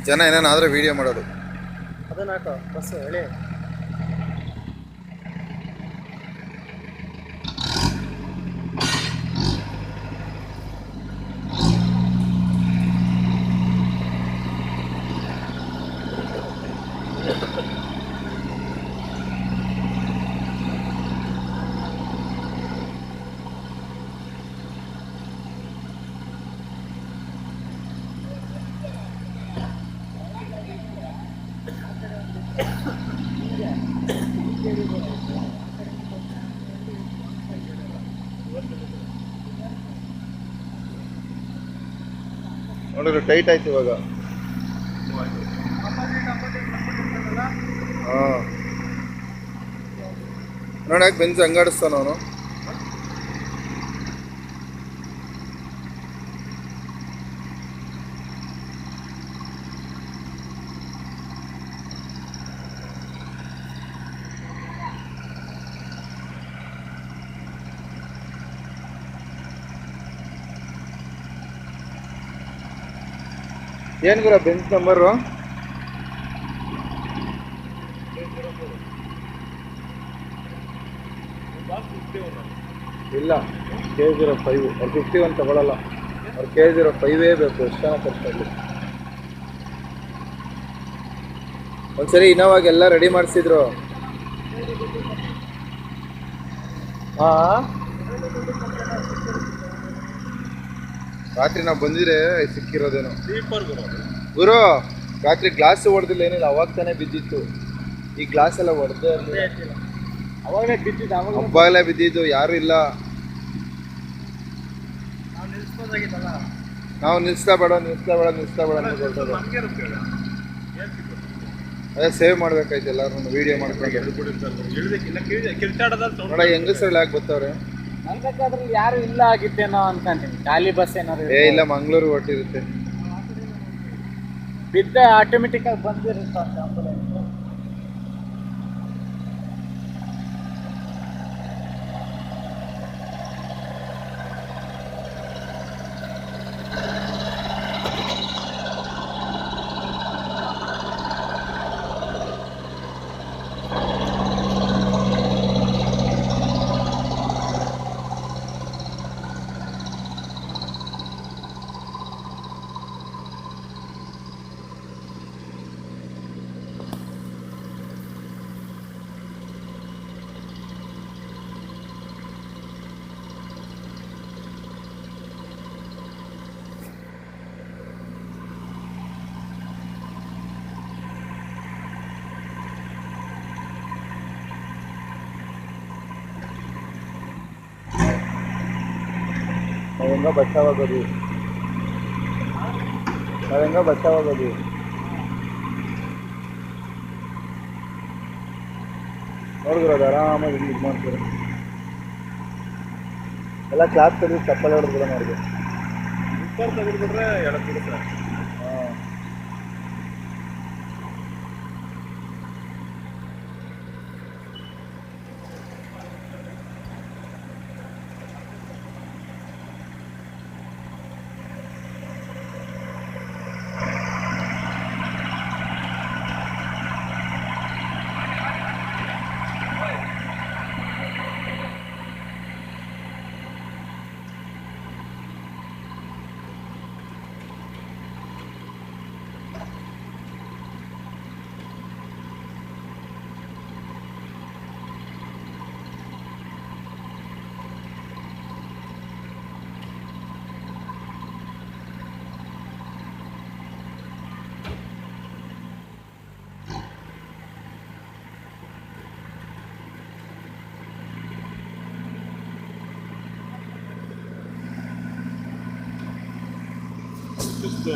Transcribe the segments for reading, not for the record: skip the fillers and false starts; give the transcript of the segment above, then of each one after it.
ಜನ ಏನೇನಾದರೂ ವೀಡಿಯೋ ಮಾಡೋದು. ಅದನ್ನ ಹಾಕೋ ಬಸ್ ಹೇಳಿ. ನೋಡಿದ್ರೆ ಟೈಟ್ ಆಯ್ತು ಇವಾಗ. ಹಾಂ ನೋಡಕ್ಕೆ ಬೆಂಚ್ ಹಂಗಾಡಿಸ್ತಾನ ಅವನು. ಏನು ಗುರ ಬೆಂಚ್ ನಂಬರು? ಇಲ್ಲ K05 ಅವ್ರು 51 ತಗೊಳ್ಳಲ್ಲ. ಅವ್ರು K05 ಬೇಕು. ಎಷ್ಟು ಜನ ಕೊಡ್ತಾರೆ. ಒಂದ್ಸರಿ ಇನೋವಾಗೆಲ್ಲ ರೆಡಿ ಮಾಡಿಸಿದ್ರು. ಹಾಂ ರಾತ್ರಿ ನಾವು ಬಂದಿದ್ರೆ ಸಿಕ್ಕಿರೋದೇನೋ ಗುರು. ರಾತ್ರಿ ಗ್ಲಾಸ್ ಹೊಡೆದಿಲ್ಲ, ಏನಿಲ್ಲ, ಅವಾಗ ತಾನೇ ಬಿದ್ದಿತ್ತು. ಈ ಗ್ಲಾಸ್ ಎಲ್ಲ ಹೊಡೆದೇ ಅವಾಗಲೇ ಬಿದ್ದಿದ್ದು. ಹಬ್ಬಾಗಲೇ ಬಿದ್ದಿದ್ದು, ಯಾರು ಇಲ್ಲ. ನಾವು ನಿಲ್ಸ್ತಾ ಬೇಡ ಅದೇ ಸೇವ್ ಮಾಡ್ಬೇಕಾಯ್ತು ಎಲ್ಲರೂ ವೀಡಿಯೋ ಮಾಡ್ಕೊಂಡು. ನೋಡ ಹೆಂಗಸರಲ್ಲಿ ಯಾಕೆ ಬರ್ತಾವ್ರೆ. ಅದ್ರಲ್ಲಿ ಯಾರು ಇಲ್ಲ ಆಗಿತ್ತೇನೋ ಅನ್ಕೊಂತೀನಿ. ಖಾಲಿ ಬಸ್ ಏನಾದ್ರು ಇಲ್ಲ, ಮಂಗ್ಳೂರು ಹೊಟ್ಟಿರುತ್ತೆ. ಬಿದ್ದ ಆಟೋಮೆಟಿಕ್ ಆಗಿ ಬಂದಿರುತ್ತೆ ಆಂಬುಲೆನ್ಸ್. ನಾವೆಂಗೋ ಬಚಾವಾಗೋದು. ನೋಡಿದ್ರು ಅದು ಆರಾಮಾಗಿ ಇದು ಮಾಡ್ತಾರೆ. ಎಲ್ಲ ಕ್ಲಾಸ್ ತೆಗೆದು ಚಪ್ಪಲ್ ಹೊಡೆದ್ರು ನೋಡಿದೆ. ತೆಗೆದುಬಿಟ್ರೆ ಎಡತ್ತಿರುತ್ತೆ. ಹಾಂ Just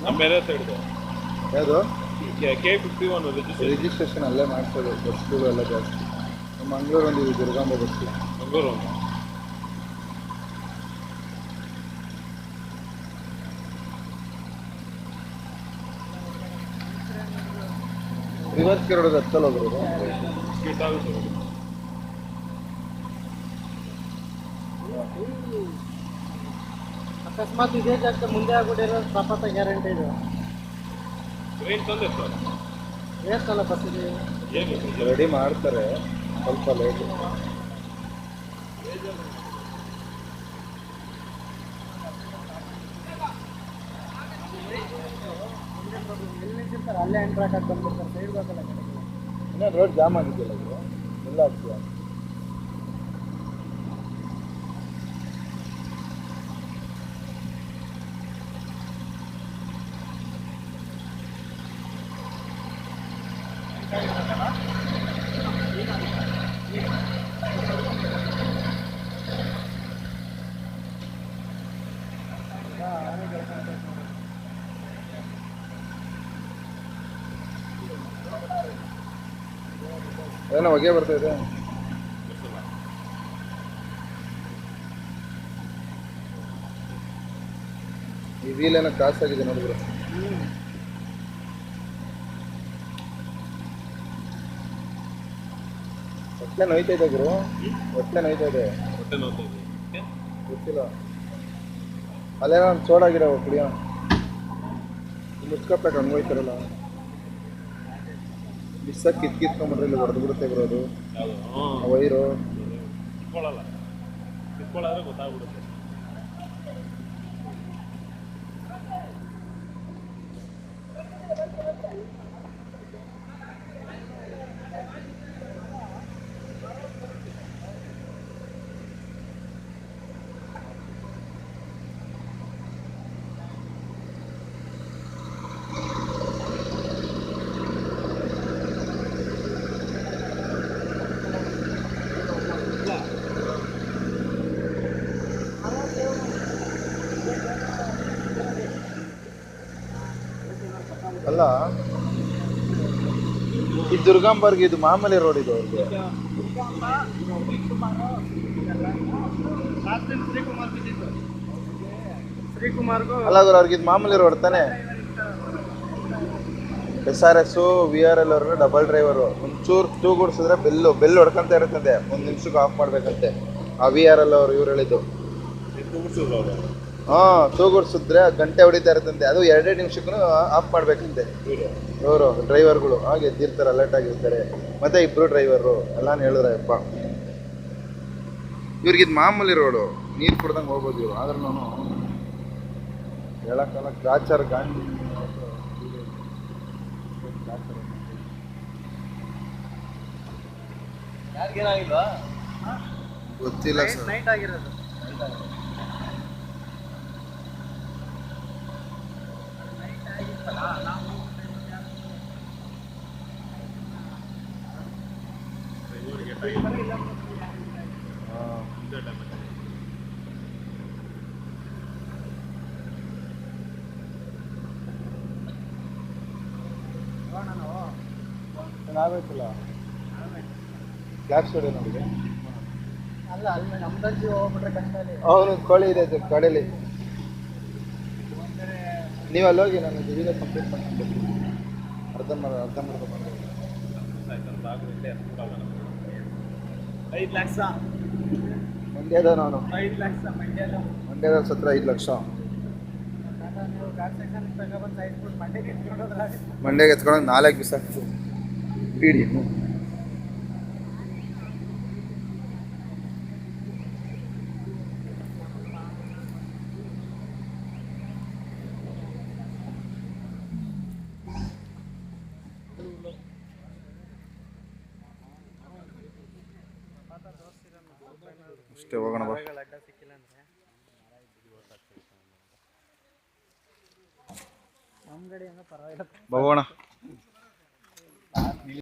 ನಮ್ಮ ಬೇರೆ ಸೈಡ್ ಯಾವುದು K51 ರಿಜಿಸ್ಟ್ರೇಷನ್ ಅಲ್ಲೇ ಮಾಡ್ಸೋದು. ಬಸ್ಗಳು ಎಲ್ಲ ಜಾಸ್ತಿ. ನಮ್ಮ ಮಂಗಳೂರು ಒಂದಿದೆ ದುರ್ಗಾಂಬ ಬಸ್ಸು. ಮಂಗಳೂರು ರಿವರ್ಸ್ ಕೆರಡೋದು ಹತ್ತಲ್ಲ ಹೋಗೋದು. ಅಕಸ್ಮಾತ್ ಇದೇ ಜಾಗಕ್ಕೆ ಮುಂದೆ ಆಗ್ಬಿಟ್ಟಿರೋ ಸಪತ್ತ ಗ್ಯಾರಂಟಿ ಇದು. ಟ್ರೈನ್ ತಂದೆ ಸರ್ ಎಷ್ಟು ಸಲ ಬಸ್ ಇದೆ? ಏನು ರೆಡಿ ಮಾಡ್ತಾರೆ, ಸ್ವಲ್ಪ ಲೇಟ್. ಎಲ್ಲಿ ನಿಂತಿರ್ತಾರೆ ಅಲ್ಲೇ ಎಂಟ್ರ್ ಹಾಕಕ್ಕೆ ಬಂದ್ಬಿಡ್ತಾರೆ. ಸೈಡ್ ಬೇಕಲ್ಲ ಕಡೆಗೆ. ಇನ್ನೂ ರೋಡ್ ಜಾಮ್ ಆಗಿದೆಯಲ್ಲ ಇದು, ಎಲ್ಲ ಆಗ್ತೀಯ. ಏನೋ ಹೊಗೆ ಬರ್ತಾ ಇದೆ. ಈ ವೀಲ್ ಏನೋ ಕ್ರಾಸ್ ಆಗಿದೆ ನೋಡಿದ್ರು. ಹೊಟ್ಟೆ ನೋಯ್ತಾ ಇದೆ ಗುರು, ಹೊಟ್ಟೆ ನೋಯ್ತಾ ಇದೆ. ಹೊಟ್ಟೆ ನೋಡ್ತಾ ಗೊತ್ತಿಲ್ಲ, ಅಲ್ಲೇನೋ ಒಂದು ಸೋಡಾಗಿರೋ ಕುಡಿಯೋ ಮುಚ್ಕಪ್ಪ ಹಂಗೋಯ್ತಾರಲ್ಲ, ಬಿಸ್ಸಾಗಿ ಕಿತ್ಕೊಂಡ್ಬಿಟ್ರೆ ಇಲ್ಲಿ ಹೊಡೆದು ಬಿಡುತ್ತೆ ಬರೋದು ಯಾವುದು ವೈರು. ಕಿತ್ಕೊಳ್ಳಲ್ಲ, ಕಿತ್ಕೊಳ್ಳೋದ್ರೆ ಗೊತ್ತಾಗ್ಬಿಡುತ್ತೆ. ಅಲ್ಲ, ಈ ದುರ್ಗಾಂಬರ್ಗೆ ಇದು ಮಾಮೂಲಿ ರೋಡ್ ಇದು ಅವ್ರಿಗೆ. ಶ್ರೀಕುಮಾರ್ಗೂ ಅಲ್ಲ ಗುರು, ಅವ್ರಿಗೆ ಇದು ಮಾಮೂಲಿ ರೋಡ್ ತಾನೆ. SRS VRL ಅವರು ಡಬಲ್ ಡ್ರೈವರು. ಒಂಚೂರು ತೂಗುಡ್ಸಿದ್ರೆ ಬೆಲ್ ಹೊಡ್ಕೊಂತ ಇರುತ್ತಂತೆ, 1 ನಿಮಿಷಕ್ಕೆ ಆಫ್ ಮಾಡ್ಬೇಕಂತೆ. ಆ VRL ಅವರು ಇವ್ರು ಹೇಳಿದ್ದು. ತೂಗುಡ್ಸಿದ್ರೆ ಗಂಟೆ ಹೊಡಿತಾ ಇರುತ್ತಂತೆ, ಅದು 2 ನಿಮಿಷಕ್ಕೂ ಆಫ್ ಮಾಡ್ಬೇಕಂತೆ ಇವರು ಡ್ರೈವರ್ಗಳು. ಹಾಗೆ ಎದ್ದಿರ್ತಾರೆ, ಅಲರ್ಟ್ ಆಗಿರ್ತಾರೆ. ಮತ್ತೆ 2 ಡ್ರೈವರು ಎಲ್ಲಾನು ಹೇಳಿದ್ರಪ್ಪ. ಇವ್ರಿಗಿದು ಮಾಮೂಲಿ ರೋಡು, ನೀರು ಕುಡ್ದಂಗೆ ಹೋಗ್ಬೋದು ಇವರು. ಆದ್ರೆ ನಾನು ಹೇಳಕ್ಕಲ್ಲ, ಗ್ರಾಚಾರ ಗಾಂಧಿ ಯಾರಿಗೇನಾಗಿಲ್ವಾ? ಗೊತ್ತಿಲ್ಲ ಸರ್. ನೈಟ್ ಆಗಿರೋದು. ಆಗೋಯ್ತಲ್ಲ ಕ್ಲಾಸ್ ಹೊಡೆ ನಮಗೆ. ಅಲ್ಲ, ಅಲ್ಲಿ ನಮ್ದಂಜಿ ಹೋಗ್ಬಿಟ್ರೆ ಕಷ್ಟ. ಅಲ್ಲಿ ಅವನು ಕೋಳಿ ಇದೆ ಕಡೆಯಲ್ಲಿ. ನೀವು ಅಲ್ಲಿ ಹೋಗಿ ನಾನು ವಿಡಿಯೋ ಕಂಪ್ಲೀಟ್ ಮಾಡ್ಕೊಂಡು ಅರ್ಧ ಮಾಡ್ಕೊಂಡು 5 ಲಕ್ಷ ಮಂಡ್ಯದ ನಾನು 5 ಲಕ್ಷ ಮಂಡ್ಯದ ಸತ್ರ 5 ಲಕ್ಷ. ನೀವು ಗಾಡಿ ಸೆಕ್ಷನ್ ತಗೊಬಂದು ಸಾಯಿಸ್ಬಿಟ್ಟು ಮಂಡ್ಯಕ್ಕೆ ಎತ್ಕೊಂಡೋದ್ರೆ ಮಂಡ್ಯಗೆ ಎತ್ಕೊಂಡು 4 ದಿವಸ ಆಗ್ತದೆ ಪೀಡಿ. ಅಷ್ಟೇ, ಹೋಗೋಣ ಬಾ. ಅಡ್ಡ ಸಿಕ್ಕಿಲ್ಲ ಅಂದ್ರೆ ನಮ್ಮ ಗಡಿ ಏನೋ ಪರವಾಗಿಲ್ಲ. ಹೋಗೋಣ.